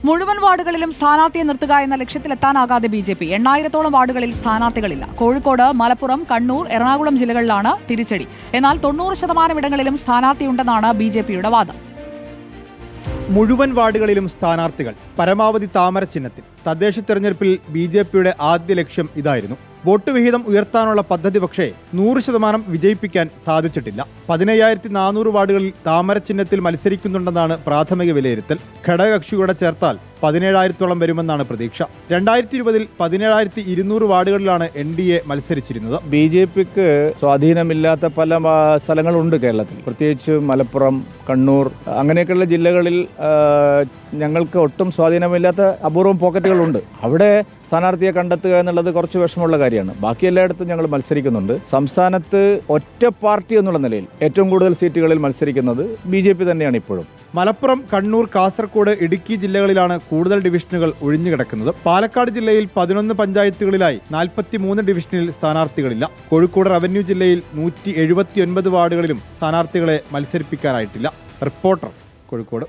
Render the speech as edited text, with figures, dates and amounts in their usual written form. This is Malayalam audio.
മുഴുവൻ വാർഡുകളിലും സ്ഥാനാർത്ഥിയെ നിർത്തുക എന്ന ലക്ഷ്യത്തിലെത്താനാകാതെ ബി.ജെ.പി. 8,000-ഓളം വാർഡുകളിൽ സ്ഥാനാർത്ഥികളില്ല. കോഴിക്കോട്, മലപ്പുറം, കണ്ണൂർ, എറണാകുളം ജില്ലകളിലാണ് തിരിച്ചടി. എന്നാൽ 90% ഇടങ്ങളിലും സ്ഥാനാർത്ഥിയുണ്ടെന്നാണ് ബി.ജെ.പിയുടെ വാദം. മുഴുവൻ വാർഡുകളിലും സ്ഥാനാർത്ഥികൾ, പരമാവധി താമര ചിഹ്നത്തിൽ. തദ്ദേശ തെരഞ്ഞെടുപ്പിൽ ബി.ജെ.പിയുടെ ആദ്യ ലക്ഷ്യം ഇതായിരുന്നു. വോട്ട് വിഹിതം ഉയർത്താനുള്ള പദ്ധതി പക്ഷേ 100% വിജയിപ്പിക്കാൻ സാധിച്ചിട്ടില്ല. 15,400 വാർഡുകളിൽ താമര ചിഹ്നത്തിൽ മത്സരിക്കുന്നുണ്ടെന്നാണ് പ്രാഥമിക വിലയിരുത്തൽ. ഘടകകക്ഷികളുടെ ചേർത്താൽ 17,000-ഓളം വരുമെന്നാണ് പ്രതീക്ഷ. 2020-ൽ 17,200 വാർഡുകളിലാണ് NDA മത്സരിച്ചിരുന്നത്. ബി.ജെ.പിക്ക് സ്വാധീനമില്ലാത്ത പല സ്ഥലങ്ങളുണ്ട് കേരളത്തിൽ, പ്രത്യേകിച്ച് മലപ്പുറം, കണ്ണൂർ അങ്ങനെയൊക്കെയുള്ള ജില്ലകളിൽ ഞങ്ങൾക്ക് ഒട്ടും സ്വാധീനമില്ലാത്ത അപൂർവം പോക്കറ്റുകളുണ്ട്. അവിടെ സ്ഥാനാർത്ഥിയെ കണ്ടെത്തുക എന്നുള്ളത് കുറച്ച് വിഷമമുള്ള കാര്യമാണ്. ബാക്കി എല്ലായിടത്തും ഞങ്ങൾ മത്സരിക്കുന്നുണ്ട്. സംസ്ഥാനത്ത് ഒറ്റ പാർട്ടി എന്നുള്ള നിലയിൽ ഏറ്റവും കൂടുതൽ സീറ്റുകളിൽ മത്സരിക്കുന്നത് ബി.ജെ.പി. തന്നെയാണ് ഇപ്പോഴും. മലപ്പുറം, കണ്ണൂർ, കാസർഗോഡ്, ഇടുക്കി ജില്ലകളിലാണ് കൂടുതൽ ഡിവിഷനുകൾ ഒഴിഞ്ഞുകിടക്കുന്നത്. പാലക്കാട് ജില്ലയിൽ 11 പഞ്ചായത്തുകളിലായി 43 ഡിവിഷനിൽ സ്ഥാനാർത്ഥികളില്ല. കോഴിക്കോട് റവന്യൂ ജില്ലയിൽ 179 വാർഡുകളിലും സ്ഥാനാർത്ഥികളെ മത്സരിപ്പിക്കാനായിട്ടില്ല. റിപ്പോർട്ടർ, കോഴിക്കോട്.